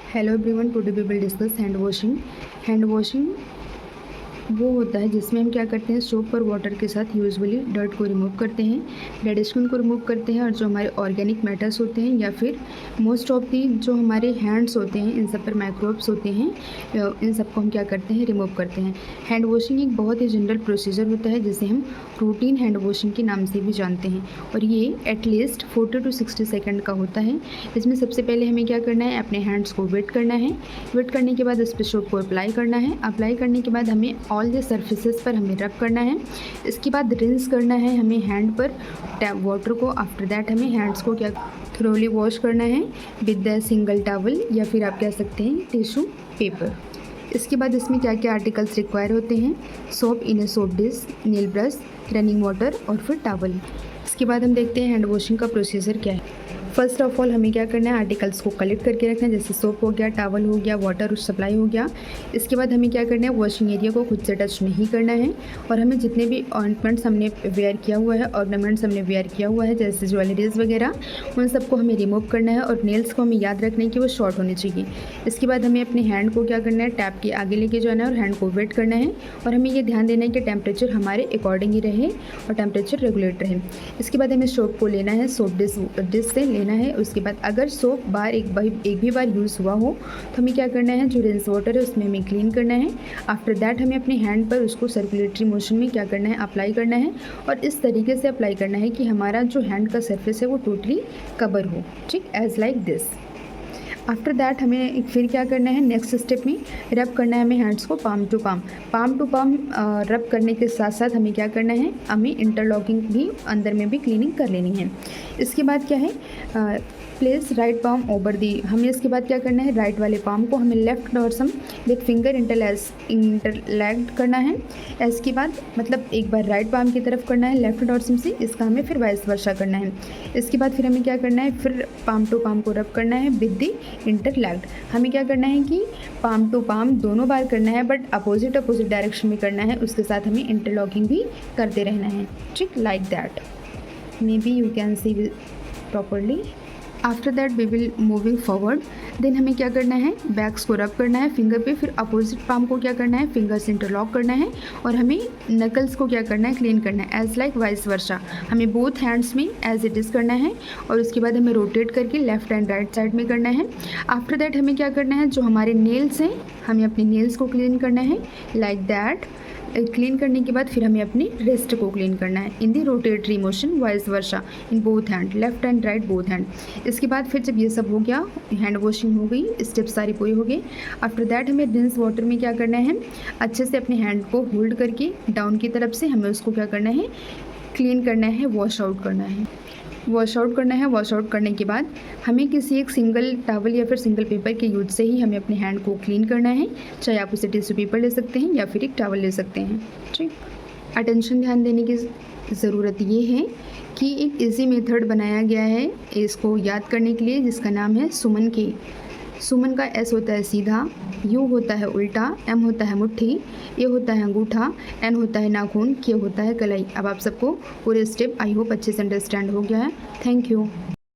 Hello everyone, today we will discuss hand washing. Hand washing वो होता है जिसमें हम क्या करते हैं, सोप और वाटर के साथ यूजुअली डर्ट को रिमूव करते हैं, डेड स्किन को रिमूव करते हैं, और जो हमारे ऑर्गेनिक मैटर्स होते हैं या फिर मोस्ट ऑफ दी जो हमारे हैंड्स होते हैं इन सब पर माइक्रोब्स होते हैं, इन सबको हम क्या करते हैं, रिमूव करते हैं। हैंड वॉशिंग एक बहुत ही जनरल प्रोसीजर होता है जिसे हम रूटीन हैंड वॉशिंग के नाम से भी जानते हैं, और ये एटलीस्ट 40 to 60 सेकेंड का होता है। इसमें सबसे पहले हमें क्या करना है, अपने हैंड्स को वेट करना है। वेट करने के बाद इस पर सोप को अप्लाई करना है। अप्लाई करने के बाद हमें ऑल द सर्फेसेस पर हमें रब करना है। इसके बाद रिंस करना है हमें हैंड पर टैप वाटर को। आफ्टर दैट हमें हैंड्स को क्या थ्रोली वॉश करना है विद द सिंगल टॉवल या फिर आप कह सकते हैं टिश्यू पेपर। इसके बाद इसमें क्या क्या आर्टिकल्स रिक्वायर होते हैं, soap in a soap dish, nail brush, running water और फिर टॉवल। इसके बाद हम देखते हैं हैंड वॉशिंग का प्रोसीजर क्या है। फर्स्ट ऑफ ऑल हमें क्या करना है, आर्टिकल्स को कलेक्ट करके रखना है, जैसे सोप हो गया, टॉवल हो गया, वाटर सप्लाई हो गया। इसके बाद हमें क्या करना है, वॉशिंग एरिया को खुद से टच नहीं करना है, और हमें जितने भी ऑइंटमेंट्स हमने वेयर किया हुआ है, ऑर्नामेंट्स हमने वेयर किया हुआ है जैसे ज्वेलरीज वगैरह, उन सबको हमें रिमूव करना है, और नेल्स को हमें याद रखना है कि वो शॉर्ट होने चाहिए। इसके बाद हमें अपने हैंड को क्या करना है, टैप के आगे लेके जाना है और हैंड को वेट करना है, और हमें ये ध्यान देना है कि टेम्परेचर हमारे अकॉर्डिंग ही रहे और टेम्परेचर रेगुलेट रहे। इसके बाद हमें सोप को लेना है, सोप डिश से लेना है। उसके बाद अगर सोप एक भी बार यूज़ हुआ हो तो हमें क्या करना है, जो रिंस वाटर है उसमें हमें क्लीन करना है। आफ्टर दैट हमें अपने हैंड पर उसको सर्कुलेटरी मोशन में क्या करना है, अप्लाई करना है, और इस तरीके से अप्लाई करना है कि हमारा जो हैंड का सरफेस है वो टोटली कवर हो, ठीक, as like this. After that हमें फिर क्या करना है, नेक्स्ट स्टेप में रब करना है हमें हैंड्स को पाम टू पाम रब करने के साथ साथ हमें क्या करना है, हमें इंटरलॉकिंग भी अंदर में भी क्लीनिंग कर लेनी है। इसके बाद क्या है, place right palm over the, हमें इसके बाद क्या करना है, राइट वाले पाम को हमें लेफ्ट डॉर्सम विद फिंगर इंटरलैग्ड करना है। इसके बाद मतलब एक बार राइट पाम की तरफ करना है लेफ्ट डॉर्सम से, इसका हमें फिर वाइस वर्सा करना है। इसके बाद फिर हमें क्या करना है, फिर पाम टू पाम को रब करना है विद दी इंटरलैग्ड। हमें क्या करना है कि पाम टू पाम दोनों बार करना है, बट अपोजिट डायरेक्शन में करना है। उसके साथ हमें इंटरलॉकिंग भी करते रहना है, ठीक, like that. May be you can see properly. After that we will moving forward. Then हमें क्या करना है, बैक्स को रब करना है फिंगर पे, फिर अपोजिट पाम को क्या करना है, फिंगर से इंटरलॉक करना है, और हमें नकल्स को क्या करना है, क्लीन करना है, एज लाइक वाइस वर्सा। हमें बोथ हैंड्स में एज इट इज़ करना है, और उसके बाद हमें रोटेट करके लेफ्ट एंड राइट साइड में करना है। आफ्टर दैट हमें क्या करना है, जो हमारे नेल्स हैं हमें अपने नेल्स को क्लीन करना है लाइक दैट। क्लीन करने के बाद फिर हमें अपनी रिस्ट को क्लीन करना है in the rotatory motion vice versa in both hand, left and right both hand. इसके बाद फिर जब ये सब हो गया, हैंड वॉशिंग हो गई, स्टेप सारी पूरी हो गई। आफ्टर दैट हमें रिंस वाटर में क्या करना है, अच्छे से अपने हैंड को होल्ड करके डाउन की तरफ से हमें उसको क्या करना है, क्लीन करना है, वॉश आउट करना है। वॉश आउट करने के बाद हमें किसी एक सिंगल टॉवल या फिर सिंगल पेपर के यूज से ही हमें अपने हैंड को क्लीन करना है, चाहे आप उसे टिश्यू पेपर ले सकते हैं या फिर एक टॉवल ले सकते हैं, ठीक। अटेंशन ध्यान देने की ज़रूरत ये है कि एक इजी मेथड बनाया गया है इसको याद करने के लिए, जिसका नाम है सुमन के। सुमन का एस होता है सीधा, यू होता है उल्टा, एम होता है मुट्ठी, ए होता है अंगूठा, एन होता है नाखून, के होता है कलाई। अब आप सबको पूरे स्टेप आई होप अच्छे से अंडरस्टैंड हो गया है। Thank you.